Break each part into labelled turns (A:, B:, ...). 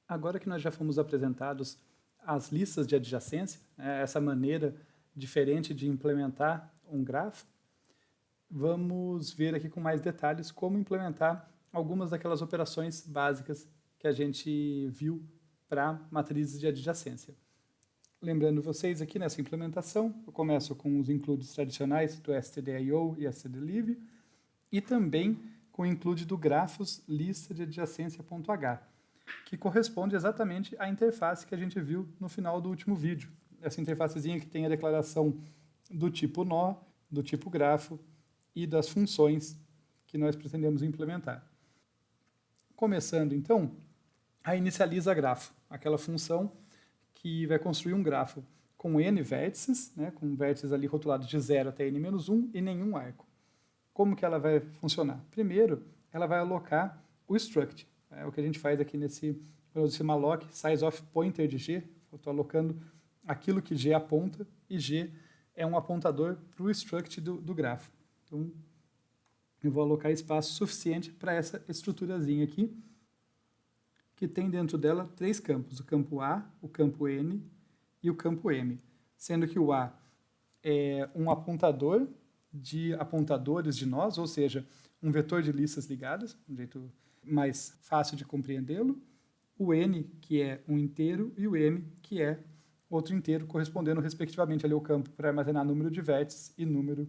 A: Agora que nós já fomos apresentados as listas de adjacência, essa maneira diferente de implementar um grafo, vamos ver aqui com mais detalhes como implementar algumas daquelas operações básicas que a gente viu para matrizes de adjacência. Lembrando vocês aqui nessa implementação, eu começo com os includes tradicionais do stdio e stdlib e também com o include do grafos lista de adjacência.h, que corresponde exatamente à interface que a gente viu no final do último vídeo. Essa interfacezinha que tem a declaração do tipo nó, do tipo grafo e das funções que nós pretendemos implementar. Começando, então, a inicializa grafo, aquela função que vai construir um grafo com n vértices, com vértices ali rotulados de 0 até n-1 e nenhum arco. Como que ela vai funcionar? Primeiro, ela vai alocar o struct. É o que a gente faz aqui quando eu disse malloc, size of pointer de G. Eu estou alocando aquilo que G aponta, e G é um apontador para o struct do grafo. Então, eu vou alocar espaço suficiente para essa estruturazinha aqui, que tem dentro dela 3 campos, o campo A, o campo N e o campo M, sendo que o A é um apontador de apontadores de nós, ou seja, um vetor de listas ligadas, um jeito mais fácil de compreendê-lo, o N, que é um inteiro, e o M, que é outro inteiro, correspondendo respectivamente ali ao campo para armazenar número de vértices e número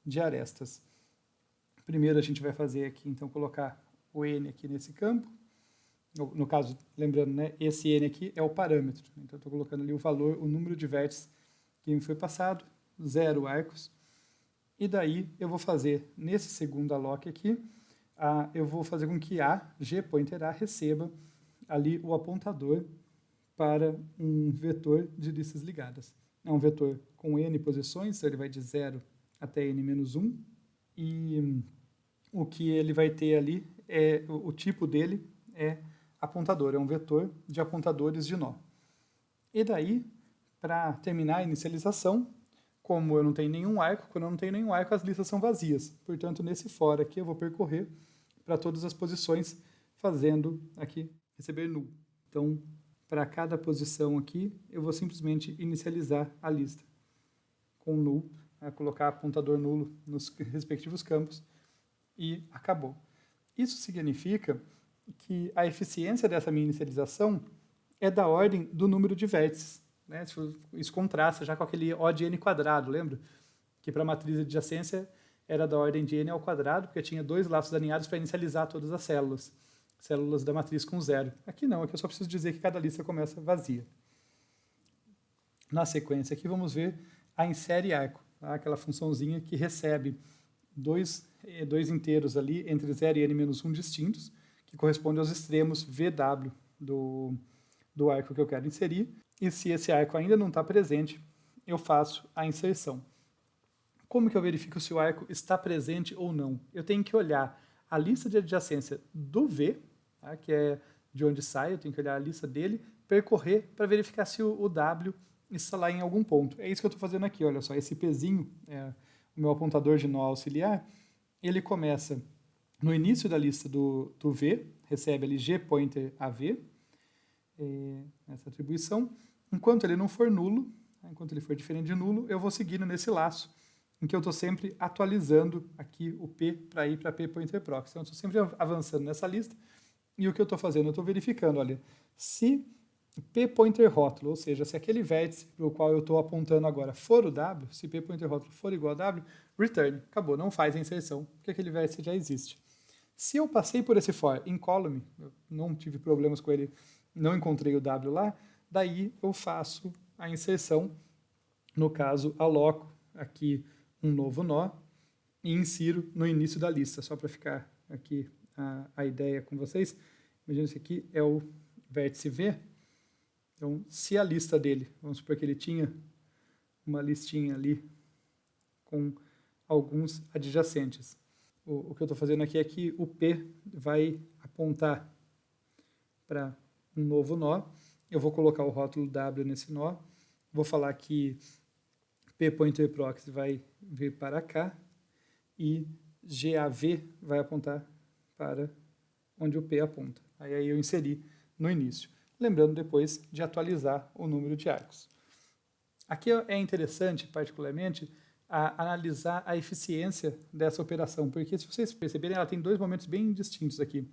A: de arestas. Primeiro a gente vai fazer aqui, então, colocar o N aqui nesse campo. No caso, lembrando, esse N aqui é o parâmetro. Então, eu estou colocando ali o valor, o número de vértices que me foi passado, 0 arcos. E daí eu vou fazer, nesse segundo alloc aqui, eu vou fazer com que G pointer A, receba ali o apontador para um vetor de listas ligadas. É um vetor com n posições, então ele vai de 0 até n-1, e o que ele vai ter ali, o tipo dele é apontador, é um vetor de apontadores de nó. E daí, para terminar a inicialização, como eu não tenho nenhum arco, quando eu não tenho nenhum arco, as listas são vazias. Portanto, nesse for aqui, eu vou percorrer para todas as posições, fazendo aqui receber null. Então, para cada posição aqui, eu vou simplesmente inicializar a lista com null, colocar apontador nulo nos respectivos campos, e acabou. Isso significa que a eficiência dessa minha inicialização é da ordem do número de vértices. Isso contrasta já com aquele O de n quadrado, lembra? Que para a matriz de adjacência era da ordem de n ao quadrado, porque tinha 2 laços alinhados para inicializar todas as células da matriz com 0. Aqui não, aqui eu só preciso dizer que cada lista começa vazia. Na sequência aqui vamos ver a insere arco, aquela funçãozinha que recebe dois inteiros ali entre 0 e n-1 distintos, que corresponde aos extremos VW do arco que eu quero inserir, e se esse arco ainda não está presente, eu faço a inserção. Como que eu verifico se o arco está presente ou não? Eu tenho que olhar a lista de adjacência do V, que é de onde sai, eu tenho que olhar a lista dele, percorrer para verificar se o W está lá em algum ponto. É isso que eu estou fazendo aqui, olha só, esse Pzinho, o meu apontador de nó auxiliar, ele começa no início da lista do V, recebe ali G pointer AV, essa atribuição. Enquanto ele não for nulo, enquanto ele for diferente de nulo, eu vou seguindo nesse laço, em que eu estou sempre atualizando aqui o P para ir para P pointer proxy. Então, eu estou sempre avançando nessa lista, e o que eu estou fazendo? Eu estou verificando, olha, se P pointer rótulo, ou seja, se aquele vértice para o qual eu estou apontando agora for o W, se P pointer rótulo for igual a W, return, acabou, não faz a inserção, porque aquele vértice já existe. Se eu passei por esse for incolume, eu não tive problemas com ele, não encontrei o W lá, daí eu faço a inserção, no caso, aloco aqui um novo nó e insiro no início da lista, só para ficar aqui a ideia com vocês. Imagina esse aqui é o vértice V. Então, se a lista dele, vamos supor que ele tinha uma listinha ali com alguns adjacentes. O que eu estou fazendo aqui é que o P vai apontar para um novo nó. Eu vou colocar o rótulo W nesse nó. Vou falar que P pointer proxy vai vir para cá e GAV vai apontar para onde o P aponta. Aí eu inseri no início. lembrando depois de atualizar o número de arcos. Aqui é interessante, particularmente, analisar a eficiência dessa operação, porque se vocês perceberem, ela tem dois momentos bem distintos aqui.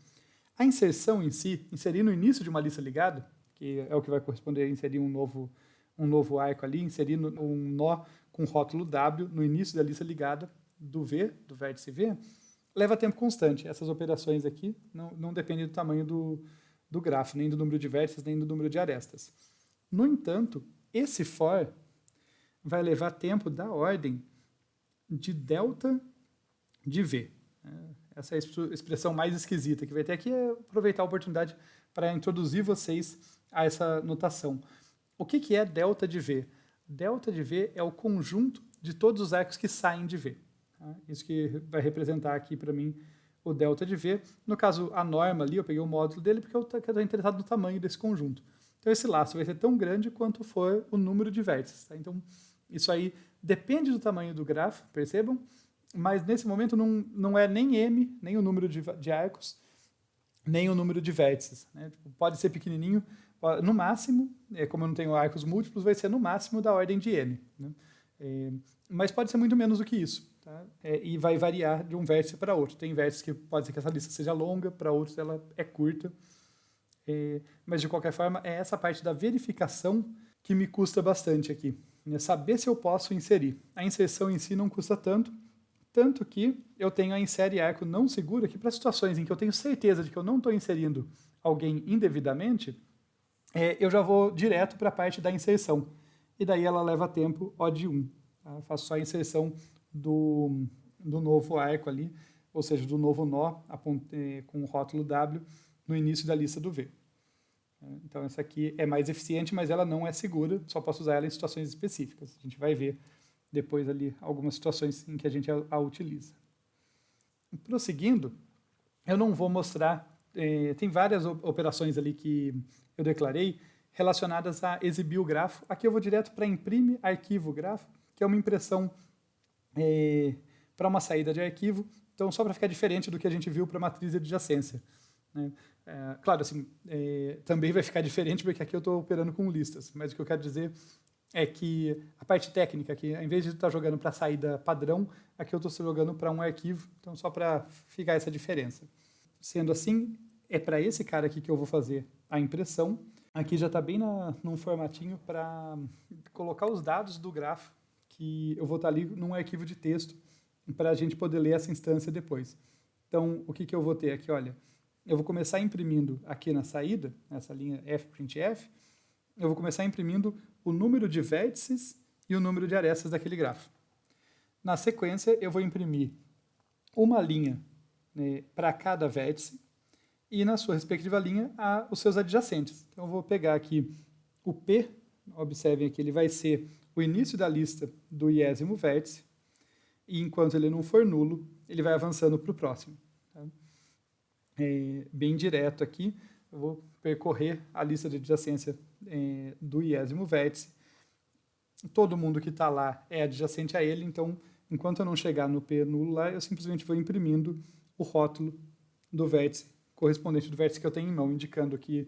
A: A inserção em si, inserir no início de uma lista ligada, que é o que vai corresponder a inserir um novo arco ali, inserir um nó com rótulo W no início da lista ligada do V, do vértice V, leva tempo constante. Essas operações aqui não dependem do tamanho do grafo, nem do número de vértices, nem do número de arestas. No entanto, esse for vai levar tempo da ordem de delta de V. Essa é a expressão mais esquisita que vai ter aqui, é aproveitar a oportunidade para introduzir vocês a essa notação. O que é delta de V? Delta de V é o conjunto de todos os arcos que saem de V. Isso que vai representar aqui para mim o delta de V. No caso, a norma ali, eu peguei o módulo dele porque eu estou interessado no tamanho desse conjunto. Então, esse laço vai ser tão grande quanto for o número de vértices. Tá? Então, isso aí depende do tamanho do grafo, percebam? Mas, nesse momento, não é nem M, nem o número de arcos, nem o número de vértices. Né? Pode ser pequenininho, no máximo, como eu não tenho arcos múltiplos, vai ser no máximo da ordem de N. Né? Mas pode ser muito menos do que isso. Tá? E vai variar de um vértice para outro. Tem vértices que pode ser que essa lista seja longa, para outros ela é curta. Mas, de qualquer forma, é essa parte da verificação que me custa bastante aqui. Né? Saber se eu posso inserir. A inserção em si não custa tanto que eu tenho a insere arco não segura, que para situações em que eu tenho certeza de que eu não estou inserindo alguém indevidamente, eu já vou direto para a parte da inserção. E daí ela leva tempo O de 1. Tá? Eu faço só a inserção do novo arco ali, ou seja, do novo nó com o rótulo W no início da lista do V. Então essa aqui é mais eficiente, mas ela não é segura, só posso usar ela em situações específicas. A gente vai ver depois ali algumas situações em que a gente a utiliza. Prosseguindo, eu não vou mostrar, tem várias operações ali que eu declarei relacionadas a exibir o grafo. Aqui eu vou direto para imprime arquivo grafo, que é uma impressão para uma saída de arquivo, então só para ficar diferente do que a gente viu para a matriz de adjacência. Né? Claro, assim, também vai ficar diferente porque aqui eu estou operando com listas, mas o que eu quero dizer é que a parte técnica aqui, ao invés de estar jogando para a saída padrão, aqui eu estou jogando para um arquivo, então só para ficar essa diferença. Sendo assim, é para esse cara aqui que eu vou fazer a impressão. Aqui já está bem num formatinho para colocar os dados do grafo, que eu vou estar ali num arquivo de texto para a gente poder ler essa instância depois. Então, o que eu vou ter aqui? Olha, eu vou começar imprimindo aqui na saída, nessa linha fprintf, eu vou começar imprimindo o número de vértices e o número de arestas daquele grafo. Na sequência, eu vou imprimir uma linha, né, para cada vértice e, na sua respectiva linha, os seus adjacentes. Então, eu vou pegar aqui o P, observem aqui, ele vai ser o início da lista do iésimo vértice, e enquanto ele não for nulo, ele vai avançando para o próximo. Tá? Bem direto aqui, eu vou percorrer a lista de adjacência do iésimo vértice. Todo mundo que está lá é adjacente a ele, então, enquanto eu não chegar no P nulo lá, eu simplesmente vou imprimindo o rótulo do vértice, correspondente do vértice que eu tenho em mão, indicando que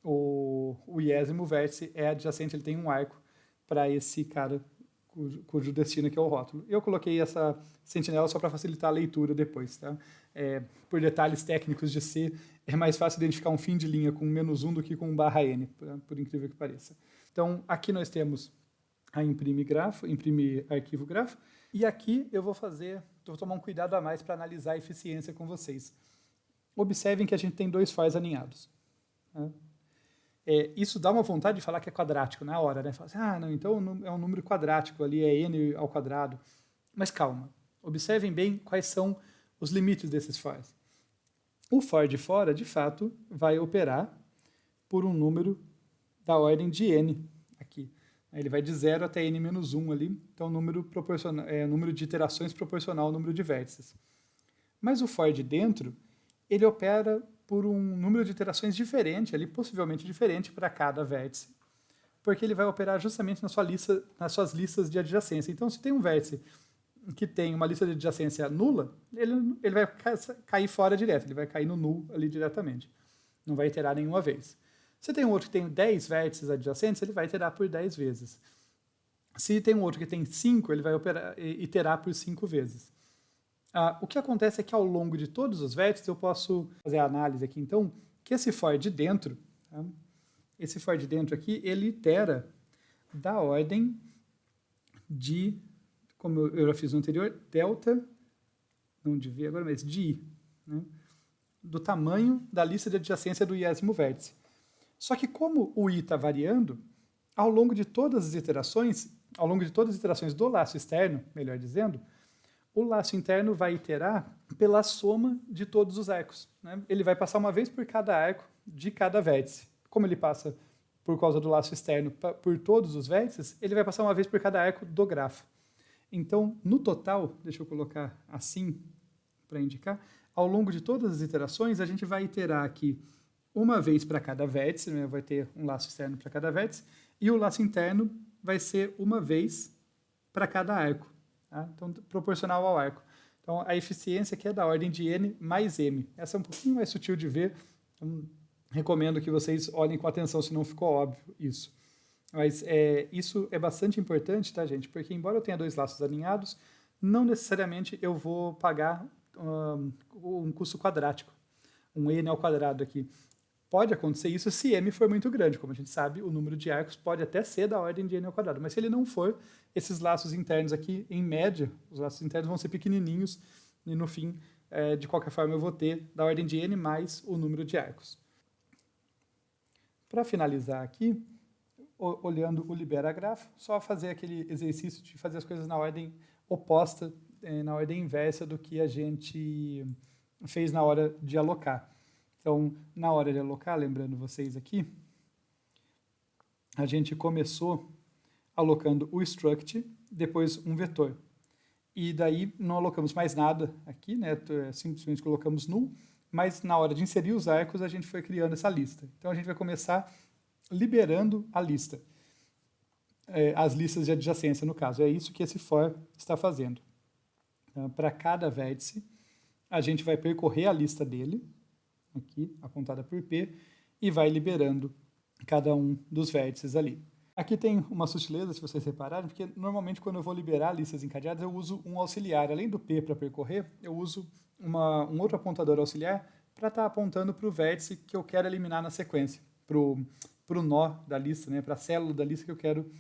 A: o iésimo vértice é adjacente, ele tem um arco para esse cara cujo destino aqui é o rótulo. Eu coloquei essa sentinela só para facilitar a leitura depois. Tá? Por detalhes técnicos de C, é mais fácil identificar um fim de linha com -1 do que com /n, por incrível que pareça. Então, aqui nós temos a imprime arquivo grafo, e aqui eu vou tomar um cuidado a mais para analisar a eficiência com vocês. Observem que a gente tem dois fors alinhados. Tá? Isso dá uma vontade de falar que é quadrático na hora, né? Fala assim, não, então é um número quadrático ali, é n ao quadrado. Mas calma, observem bem quais são os limites desses fors. O for de fora, de fato, vai operar por um número da ordem de n aqui. Ele vai de 0 até n-1 ali, então número de iterações proporcional ao número de vértices. Mas o for de dentro, ele opera por um número de iterações diferente, ali, possivelmente diferente para cada vértice, porque ele vai operar justamente nas suas listas de adjacência. Então, se tem um vértice que tem uma lista de adjacência nula, ele vai cair fora direto, ele vai cair no null ali diretamente. Não vai iterar nenhuma vez. Se tem um outro que tem 10 vértices adjacentes, ele vai iterar por 10 vezes. Se tem um outro que tem 5, ele vai iterar por 5 vezes. O que acontece é que ao longo de todos os vértices, eu posso fazer a análise aqui, então, que esse for de dentro, tá? Esse for de dentro aqui, ele itera da ordem de, como eu já fiz no anterior, delta, não de V agora, mas de I, né? Do tamanho da lista de adjacência do iésimo vértice. Só que como o I está variando, ao longo de todas as iterações do laço externo, melhor dizendo, o laço interno vai iterar pela soma de todos os arcos, né? Ele vai passar uma vez por cada arco de cada vértice. Como ele passa por causa do laço externo por todos os vértices, ele vai passar uma vez por cada arco do grafo. Então, no total, deixa eu colocar assim para indicar, ao longo de todas as iterações, a gente vai iterar aqui uma vez para cada vértice, né? Vai ter um laço externo para cada vértice, e o laço interno vai ser uma vez para cada arco, tá? Então, proporcional ao arco. Então, a eficiência aqui é da ordem de N mais M. Essa é um pouquinho mais sutil de ver, então, recomendo que vocês olhem com atenção, se não ficou óbvio isso. Mas isso é bastante importante, tá, gente? Porque embora eu tenha dois laços alinhados, não necessariamente eu vou pagar um custo quadrático, um N ao quadrado aqui. Pode acontecer isso se M for muito grande. Como a gente sabe, o número de arcos pode até ser da ordem de N ao quadrado. Mas se ele não for, esses laços internos aqui, em média, os laços internos vão ser pequenininhos e no fim, de qualquer forma, eu vou ter da ordem de N mais o número de arcos. Para finalizar aqui, olhando o libera-grafo, só fazer aquele exercício de fazer as coisas na ordem oposta, na ordem inversa do que a gente fez na hora de alocar. Então, na hora de alocar, lembrando vocês aqui, a gente começou alocando o struct, depois um vetor. E daí não alocamos mais nada aqui, né? Simplesmente colocamos null, mas na hora de inserir os arcos, a gente foi criando essa lista. Então, a gente vai começar liberando a lista. As listas de adjacência, no caso. É isso que esse for está fazendo. Então, para cada vértice, a gente vai percorrer a lista dele, aqui, apontada por P, e vai liberando cada um dos vértices ali. Aqui tem uma sutileza, se vocês repararem, porque normalmente quando eu vou liberar listas encadeadas, eu uso um auxiliar. Além do P para percorrer, eu uso um outro apontador auxiliar para estar apontando para o vértice que eu quero eliminar na sequência, para o nó da lista, né, para a célula da lista que eu quero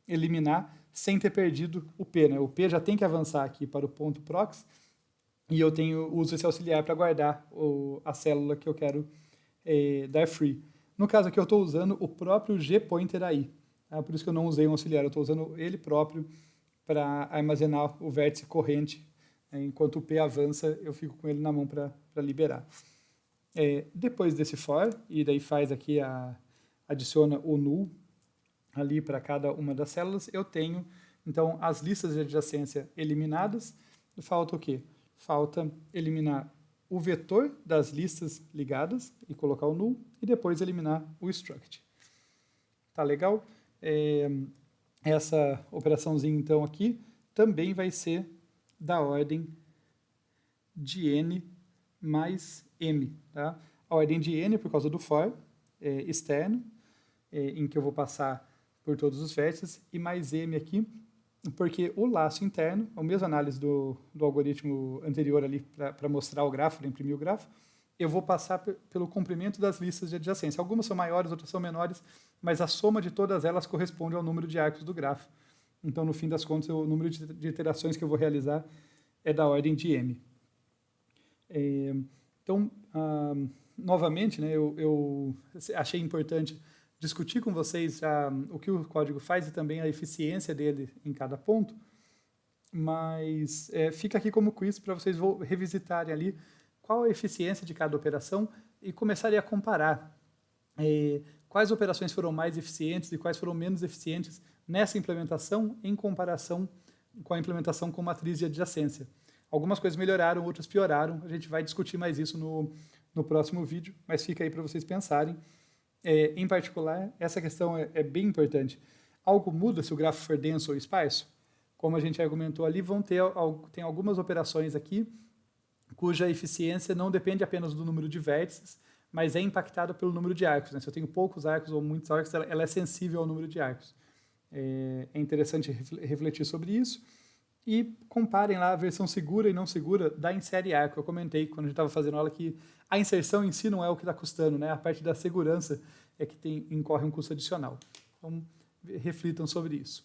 A: eliminar sem ter perdido o P. Né? O P já tem que avançar aqui para o ponto prox, e eu uso esse auxiliar para guardar a célula que eu quero dar free. No caso aqui, eu estou usando o próprio gpointer aí. Tá? Por isso que eu não usei um auxiliar, eu estou usando ele próprio para armazenar o vértice corrente. Enquanto o P avança, eu fico com ele na mão para liberar. Depois desse for, e daí faz aqui, adiciona o null ali para cada uma das células, eu tenho, então, as listas de adjacência eliminadas. Falta o quê? Falta eliminar o vetor das listas ligadas e colocar o null, e depois eliminar o struct. Tá legal? Essa operaçãozinha, então, aqui, também vai ser da ordem de N mais M. Tá? A ordem de N por causa do for externo, em que eu vou passar por todos os vértices, e mais M aqui, porque o laço interno, a mesma análise do algoritmo anterior ali para mostrar o grafo, para imprimir o grafo, eu vou passar pelo comprimento das listas de adjacência. Algumas são maiores, outras são menores, mas a soma de todas elas corresponde ao número de arcos do grafo. Então, no fim das contas, o número de iterações que eu vou realizar é da ordem de M. Então, novamente, né, eu achei importante discutir com vocês o que o código faz e também a eficiência dele em cada ponto, mas fica aqui como quiz para vocês revisitarem ali qual a eficiência de cada operação e começarem a comparar quais operações foram mais eficientes e quais foram menos eficientes nessa implementação em comparação com a implementação com matriz de adjacência. Algumas coisas melhoraram, outras pioraram, a gente vai discutir mais isso no próximo vídeo, mas fica aí para vocês pensarem. Em particular, essa questão é bem importante. Algo muda se o grafo for denso ou esparso? Como a gente argumentou ali, tem algumas operações aqui cuja eficiência não depende apenas do número de vértices, mas é impactada pelo número de arcos, né? Se eu tenho poucos arcos ou muitos arcos, ela é sensível ao número de arcos. É interessante refletir sobre isso. E comparem lá a versão segura e não segura da Insere Arco. Eu comentei quando a gente estava fazendo aula que a inserção em si não é o que está custando, né? A parte da segurança é que incorre um custo adicional. Então, reflitam sobre isso.